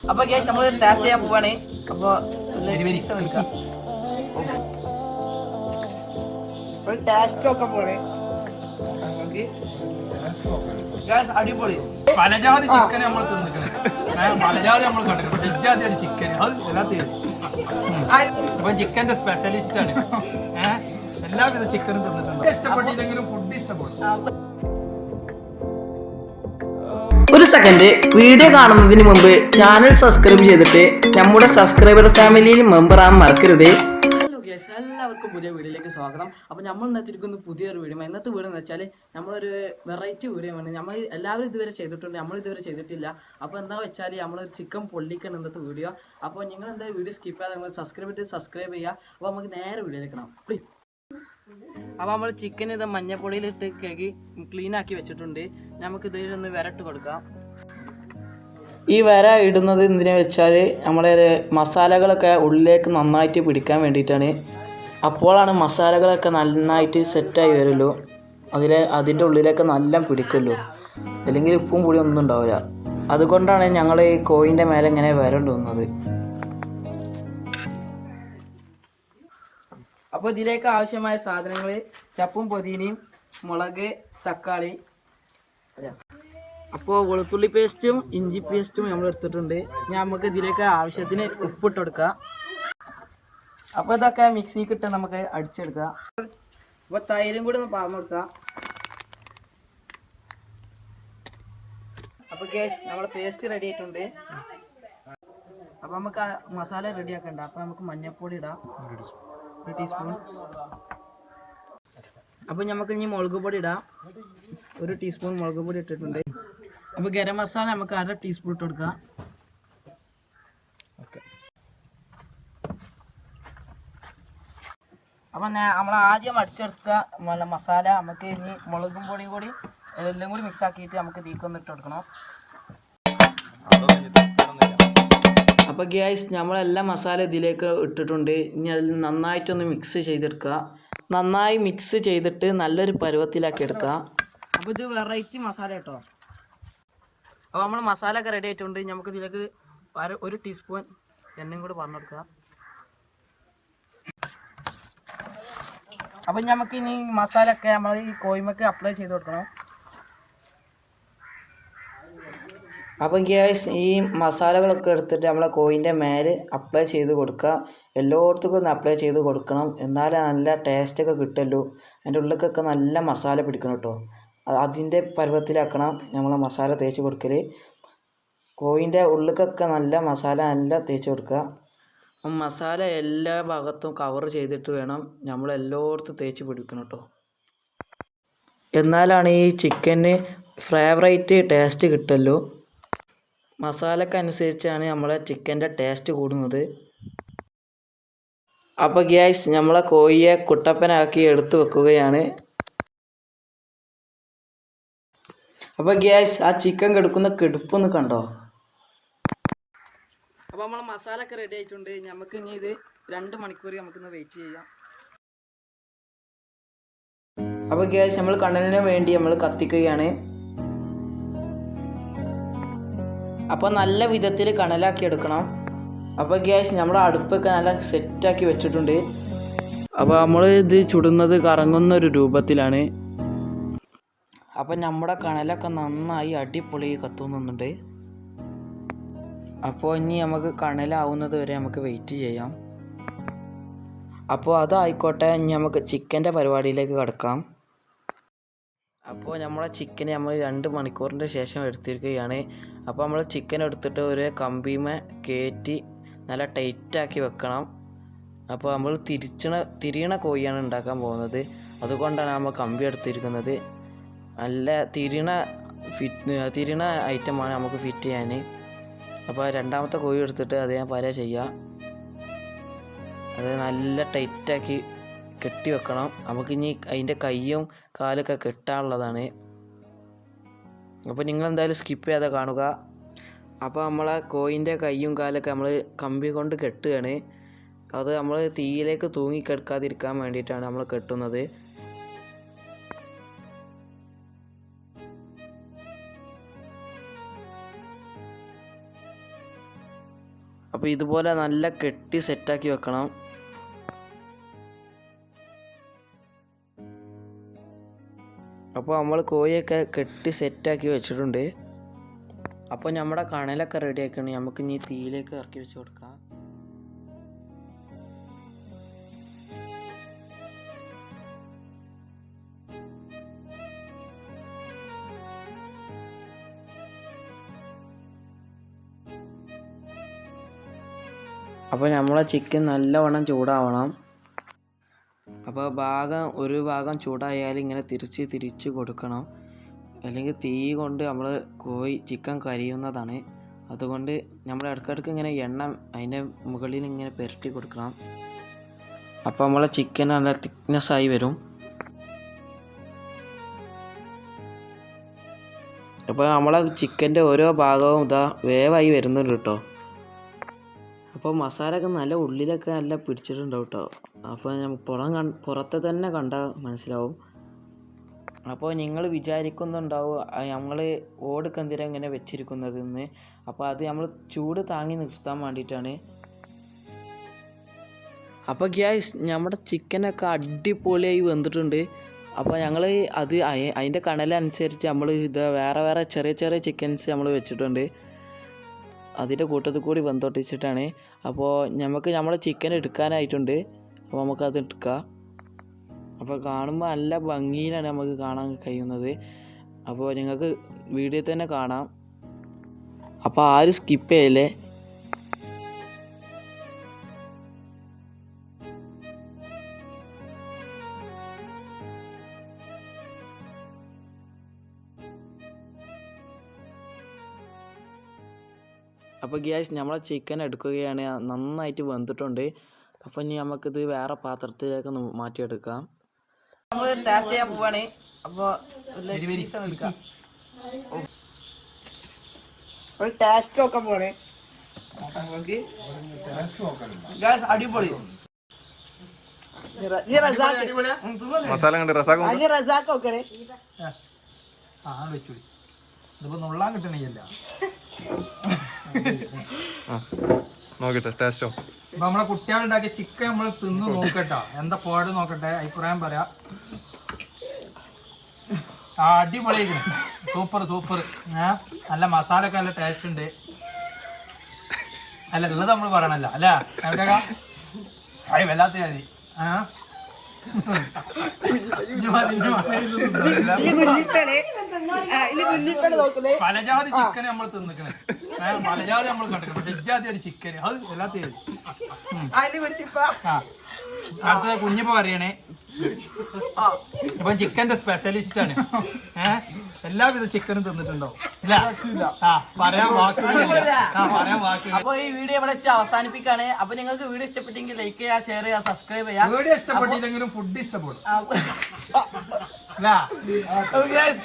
അപ്പൊ ഗൈസ് നമ്മൾ ടാസ്റ്റ് ചെയ്യാൻ പോവാണ്. അപ്പൊ ഒരു ടാസ്റ്റ് ഒക്കെ പോണേ അടിപൊളി. പലജാതി ചിക്കൻ നമ്മൾ തിന്നിക്കണേ, പലജാതി നമ്മൾ കണ്ടിട്ടുണ്ട്. ഇജാതി ഒരു ചിക്കൻ അപ്പൊ ചിക്കന്റെ സ്പെഷ്യലിസ്റ്റ് ആണ്. എല്ലാവിധ ചിക്കനും തിന്നിട്ടുണ്ട്. ഇഷ്ടപ്പെട്ടില്ലെങ്കിലും ഫുഡ് ഇഷ്ടപ്പെടും. ഒരു സെക്കൻഡ്, വീഡിയോ കാണുന്നതിന് മുമ്പ് ചാനൽ സബ്സ്ക്രൈബ് ചെയ്തിട്ട് നമ്മുടെ സബ്സ്ക്രൈബർ ഫാമിലിയിൽ മെമ്പർ ആകാൻ മറക്കരുത്. ഹലോ ഗൈസ്, എല്ലാവർക്കും പുതിയ വീഡിയോയിലേക്ക് സ്വാഗതം. അപ്പോൾ നമ്മൾ ഇന്നത്തിരിക്കുന്ന പുതിയൊരു വീഡിയോ. ഇന്നത്തെ വീഡിയോ എന്ന് വെച്ചാൽ നമ്മളൊരു വെറൈറ്റി വീഡിയോ ആണ്. നമ്മൾ എല്ലാവരും ഇതുവരെ ചെയ്തിട്ടുണ്ട്, നമ്മൾ ഇതുവരെ ചെയ്തിട്ടില്ല. അപ്പോൾ എന്താ വെച്ചാൽ നമ്മളൊരു ചിക്കൻ പൊള്ളിക്കണം ഇന്നത്തെ വീഡിയോ. അപ്പോൾ നിങ്ങൾ എന്താ വീഡിയോ സ്കിപ്പ് ചെയ്യാതെ നിങ്ങൾ സബ്സ്ക്രൈബ് ചെയ്യുക. അപ്പോൾ നമുക്ക് നേരെ വീഡിയോയിലേക്ക് കാണാം പ്ലീസ്. അപ്പോൾ നമ്മൾ ചിക്കൻ ഇത് മഞ്ഞപ്പൊടിയിലിട്ട് കേക്ക് ക്ലീൻ ആക്കി വെച്ചിട്ടുണ്ട്. നമുക്ക് ഇതിലൊന്ന് വിരട്ട് കൊടുക്കാം. ഈ വര ഇടുന്നത് എന്തിനാ വെച്ചാൽ നമ്മളെ മസാലകളൊക്കെ ഉള്ളിലേക്ക് നന്നായിട്ട് പിടിക്കാൻ വേണ്ടിയിട്ടാണ്. അപ്പോഴാണ് മസാലകളൊക്കെ നന്നായിട്ട് സെറ്റായി വരുമല്ലോ, അതിൻ്റെ ഉള്ളിലേക്ക് നല്ല പിടിക്കുമല്ലോ. അല്ലെങ്കിൽ ഉപ്പും പൊടിയും ഒന്നും ഉണ്ടാവില്ല. അതുകൊണ്ടാണ് ഞങ്ങൾ ഈ കോയിൻ്റെ മേലെ ഇങ്ങനെ വരണ്ടുന്നത്. അപ്പോൾ ഇതിലേക്ക് ആവശ്യമായ സാധനങ്ങൾ ചപ്പും പൊതിനയും മുളക് തക്കാളി. അപ്പോൾ വെളുത്തുള്ളി പേസ്റ്റും ഇഞ്ചി പേസ്റ്റും നമ്മൾ എടുത്തിട്ടുണ്ട്. ഇനി നമുക്ക് ഇതിലേക്ക് ആവശ്യത്തിന് ഉപ്പിട്ട് കൊടുക്കാം. അപ്പോൾ ഇതൊക്കെ മിക്സിക്ക് ഇട്ട് നമുക്ക് അടിച്ചെടുക്കാം. അപ്പോൾ തൈരും കൂടി ഒന്ന് പാർന്ന് കൊടുക്കാം. അപ്പോൾ ഗൈസ് നമ്മുടെ പേസ്റ്റ് റെഡി ആയിട്ടുണ്ട്. അപ്പോൾ നമുക്ക് മസാല റെഡി ആക്കണ്ട. അപ്പോൾ നമുക്ക് മഞ്ഞൾപ്പൊടി ഇടാം, 1 ടീസ്പൂൺ. അപ്പോൾ നമുക്ക് ഇനി മുളക് പൊടി ഇടാം, 1 ടീസ്പൂൺ മുളക് പൊടി ഇട്ടിട്ടുണ്ട്. അപ്പോൾ ഗരം മസാല നമുക്ക് 1/2 ടീസ്പൂൺ ഇട്ട് കൊടുക്കാം. ഓക്കെ. അപ്പോൾ നമ്മൾ ആദ്യം അടിച്ചെടുത്ത മസാല നമുക്ക് ഇനി മുളകും പൊടിയും കൂടി എല്ലാം കൂടി മിക്സ് ആക്കിയിട്ട് നമുക്ക് തീക്കൊന്ന് ഇട്ട് കൊടുക്കണം. അപ്പോൾ ഗ്യാസ് നമ്മളെല്ലാം മസാല ഇതിലേക്ക് ഇട്ടിട്ടുണ്ട്. ഇനി അതിൽ നന്നായിട്ടൊന്ന് മിക്സ് ചെയ്തെടുക്കുക. നന്നായി മിക്സ് ചെയ്തിട്ട് നല്ലൊരു പരുവത്തിലാക്കി എടുക്കുക. അപ്പോൾ ഇത് വെറൈറ്റി മസാല കേട്ടോ. അപ്പോൾ നമ്മൾ മസാല ഒക്കെ റെഡി ആയിട്ടുണ്ട്. നമുക്ക് ഇതിലേക്ക് 1 ടീസ്പൂൺ എണ്ണയും കൂടി പറഞ്ഞു കൊടുക്കുക. അപ്പം നമുക്ക് ഇനി മസാല ഒക്കെ നമ്മൾ ഈ കോഴിമക്ക് അപ്ലൈ ചെയ്ത് കൊടുക്കണം. അപ്പം ഗ്യാസ് ഈ മസാലകളൊക്കെ എടുത്തിട്ട് നമ്മളെ കോഴിൻ്റെ മേലെ അപ്ലൈ ചെയ്ത് കൊടുക്കുക. എല്ലായിടത്തും ഒന്ന് അപ്ലൈ ചെയ്ത് കൊടുക്കണം, എന്നാലേ നല്ല ടേസ്റ്റൊക്കെ കിട്ടുമല്ലോ. അതിൻ്റെ ഉള്ളിലേക്കൊക്കെ നല്ല മസാല പിടിക്കണം കേട്ടോ. അതിൻ്റെ പരുവത്തിലാക്കണം നമ്മളെ മസാല തേച്ച് കൊടുക്കൽ. കോഴിൻ്റെ ഉള്ളിലേക്കൊക്കെ നല്ല മസാല നല്ല തേച്ച് കൊടുക്കുക. മസാല എല്ലാ ഭാഗത്തും കവർ ചെയ്തിട്ട് വേണം നമ്മൾ എല്ലായിടത്തും തേച്ച് പിടിക്കണം കേട്ടോ. എന്നാലാണ് ഈ ചിക്കന് ഫേവറേറ്റ് ടേസ്റ്റ് കിട്ടുമല്ലോ. മസാലക്കനുസരിച്ചാണ് നമ്മളെ ചിക്കൻ്റെ ടേസ്റ്റ് കൂടുന്നത്. അപ്പോൾ ഗ്യാസ് നമ്മളെ കോഴിയെ കുട്ടപ്പനാക്കി എടുത്തു വെക്കുകയാണ്. അപ്പോൾ ഗ്യാസ് ആ ചിക്കൻ കെടുക്കുന്ന കെടുപ്പൊന്ന് കണ്ടോ. അപ്പോൾ നമ്മളെ മസാല ഒക്കെ റെഡി ആയിട്ടുണ്ട്. നമുക്ക് ഇനി ഇത് 2 മണിക്കൂർ നമുക്കിന്ന് വെയിറ്റ് ചെയ്യാം. അപ്പോൾ ഗ്യാസ് നമ്മൾ കണ്ണലിന് വേണ്ടി നമ്മൾ കത്തിക്കുകയാണ്. അപ്പോൾ നല്ല വിധത്തിൽ കണലാക്കി എടുക്കണം. അപ്പോൾ ഗ്യാസ് നമ്മുടെ അടുപ്പൊക്കെ നല്ല സെറ്റാക്കി വെച്ചിട്ടുണ്ട്. അപ്പോൾ നമ്മൾ ഇത് ചുടുന്നത് കറങ്ങുന്ന ഒരു രൂപത്തിലാണ്. അപ്പം നമ്മുടെ കണലൊക്കെ നന്നായി അടിപൊളി കത്തുന്നുണ്ട്. അപ്പോൾ ഇനി നമുക്ക് കണലാവുന്നത് വരെ നമുക്ക് വെയിറ്റ് ചെയ്യാം. അപ്പോൾ അതായിക്കോട്ടെ, ഇനി നമുക്ക് ചിക്കൻ്റെ പരിപാടിയിലേക്ക് കിടക്കാം. അപ്പോൾ നമ്മളെ ചിക്കന് നമ്മൾ 2 മണിക്കൂറിൻ്റെ ശേഷം എടുത്തിരിക്കുകയാണ്. അപ്പോൾ നമ്മൾ ചിക്കൻ എടുത്തിട്ട് ഒരു കമ്പിമേ കയറ്റി നല്ല ടൈറ്റാക്കി വെക്കണം. അപ്പോൾ നമ്മൾ തിരിയണ കോഴിയാണ് ഉണ്ടാക്കാൻ പോകുന്നത്. അതുകൊണ്ടാണ് നമ്മൾ കമ്പി എടുത്തിരിക്കുന്നത്. നല്ല തിരിയണ ഐറ്റമാണ് നമുക്ക് ഫിറ്റ് ചെയ്യാൻ. അപ്പോൾ 2ാമത്തെ കോഴി എടുത്തിട്ട് അതേപോലെ ചെയ്യുക. അത് നല്ല ടൈറ്റാക്കി കെട്ടി വെക്കണം. നമുക്കിനി അതിൻ്റെ കൈയും കാലൊക്കെ കെട്ടാനുള്ളതാണ്. അപ്പോൾ നിങ്ങളെന്തായാലും സ്കിപ്പ് ചെയ്യാതെ കാണുക. അപ്പോൾ നമ്മളെ കോഴിൻ്റെ കൈയും കാലൊക്കെ നമ്മൾ കമ്പി കൊണ്ട് കെട്ടുകയാണ്. അത് നമ്മൾ തീയിലേക്ക് തൂങ്ങിക്കെടുക്കാതിരിക്കാൻ വേണ്ടിയിട്ടാണ് നമ്മൾ കെട്ടുന്നത്. അപ്പോൾ ഇതുപോലെ നല്ല കെട്ടി സെറ്റാക്കി വെക്കണം. അപ്പോൾ നമ്മൾ കോഴിയൊക്കെ കെട്ടി സെറ്റാക്കി വെച്ചിട്ടുണ്ട്. അപ്പോൾ നമ്മുടെ കണലൊക്കെ റെഡി ആക്കണം. നമുക്ക് ഇനി തീയിലേക്ക് ഇറക്കി വെച്ച് കൊടുക്കാം. അപ്പോൾ നമ്മളെ ചിക്കൻ നല്ലവണ്ണം ചൂടാവണം. അപ്പോൾ ഒരു ഭാഗം ചൂടായാൽ ഇങ്ങനെ തിരിച്ച് കൊടുക്കണം. അല്ലെങ്കിൽ തീ കൊണ്ട് നമ്മൾ ചിക്കൻ കരിയുന്നതാണ്. അതുകൊണ്ട് നമ്മൾ ഇടയ്ക്കിടയ്ക്ക് ഇങ്ങനെ എണ്ണ അതിൻ്റെ മുകളിൽ ഇങ്ങനെ പുരട്ടി കൊടുക്കണം. അപ്പോൾ നമ്മളെ ചിക്കൻ നല്ല തിക്നെസ്സായി വരും. അപ്പോൾ നമ്മളെ ചിക്കൻ്റെ ഓരോ ഭാഗവും വേവായി വരുന്നുണ്ട് കേട്ടോ. അപ്പോൾ മസാലയൊക്കെ നല്ല ഉള്ളിലൊക്കെ നല്ല പിടിച്ചിട്ടുണ്ടാവും കേട്ടോ. അപ്പോൾ പുറത്തെ തന്നെ കണ്ടാൽ മനസ്സിലാവും. അപ്പോൾ നിങ്ങൾ വിചാരിക്കുന്നുണ്ടാവും നമ്മൾ ഓടുക്കന്തിര ഇങ്ങനെ വെച്ചിരിക്കുന്നതെന്ന്. അപ്പോൾ അത് നമ്മൾ ചൂട് താങ്ങി നിർത്താൻ വേണ്ടിയിട്ടാണ്. അപ്പോൾ ഗ്യാസ് നമ്മുടെ ചിക്കനൊക്കെ അടിപൊളിയായി വെന്തിട്ടുണ്ട്. അപ്പോൾ ഞങ്ങൾ അതിൻ്റെ കണലനുസരിച്ച് നമ്മൾ വേറെ ചെറിയ ചിക്കൻസ് നമ്മൾ വെച്ചിട്ടുണ്ട്. അതിൻ്റെ കൂട്ടത്തിൽ കൂടി വെന്തൊട്ടിച്ചിട്ടാണ്. അപ്പോൾ നമ്മുടെ ചിക്കൻ എടുക്കാനായിട്ടുണ്ട്. അപ്പോൾ നമുക്കത് എടുക്കാം. അപ്പോൾ കാണുമ്പോൾ നല്ല ഭംഗിയിലാണ് നമുക്ക് കാണാൻ കഴിയുന്നത്. അപ്പോൾ നിങ്ങൾക്ക് വീഡിയോ തന്നെ കാണാം. അപ്പോൾ ആരും സ്കിപ്പ് ചെയ്യല്ലേ. അപ്പോൾ ഗ്യാസ് നമ്മളെ ചിക്കൻ എടുക്കുകയാണ്. നന്നായിട്ട് വെന്തിട്ടുണ്ട്. അപ്പോൾ ഇനി നമുക്കിത് വേറെ പാത്രത്തിലേക്ക് മാറ്റിയെടുക്കാം. നമ്മൾ ടേസ്റ്റ് ചെയ്യാൻ പോവാണ്. അപ്പോൾ ഒരു ടേസ്റ്റ് നോക്കാൻ പോവാണ്. അടിപൊളി മസാല കണ്ട് റസാക്ക് നോക്കണേ. ഇതിപ്പോ നുള്ളാൻ കിട്ടണില്ല. നോക്കട്ടെ ടേസ്റ്റോ. അപ്പൊ നമ്മളെ കുട്ടികളുണ്ടാക്കിയ ചിക്കൻ നമ്മൾ തിന്ന് നോക്കട്ടോ. എന്താ പാട് നോക്കട്ടെ, അഭിപ്രായം പറയാം. അടിപൊളിയായിരിക്കണം. സൂപ്പർ. നല്ല മസാല ഒക്കെ നല്ല ടേസ്റ്റ് ഉണ്ട്. അല്ല ഉള്ളത് നമ്മൾ പറയണല്ല അല്ല എവിടെയാ വല്ലാത്ത മതി. പലജാതി ചിക്കൻ നമ്മൾ തിന്നിക്കണേ. പലജാതി നമ്മൾ കണ്ടിക്കണം. പക്ഷെ ഇജാതി ഒരു ചിക്കൻ അത് എല്ലാത്തേരും. അടുത്തത് കുഞ്ഞിപ്പ പറയണേ. അപ്പൊ ചിക്കന്റെ സ്പെഷ്യലിസ്റ്റ് ആണ്. എല്ലാവിധ ചിക്കനും തിന്നിട്ടുണ്ടോ? പറയാൻ വാക്കുകളില്ല. അപ്പൊ ഈ വീഡിയോ ഇവിടെ വെച്ച് അവസാനിപ്പിക്കാണ്. അപ്പൊ നിങ്ങൾക്ക് വീഡിയോ ഇഷ്ടപ്പെട്ടെങ്കിൽ ലൈക്ക് ചെയ്യുക, ഷെയർ ചെയ്യുക, സബ്സ്ക്രൈബ് ചെയ്യുക. വീഡിയോ ഇഷ്ടപ്പെട്ടില്ലെങ്കിലും ഫുഡ് ഇഷ്ടപ്പെടും. Okay guys.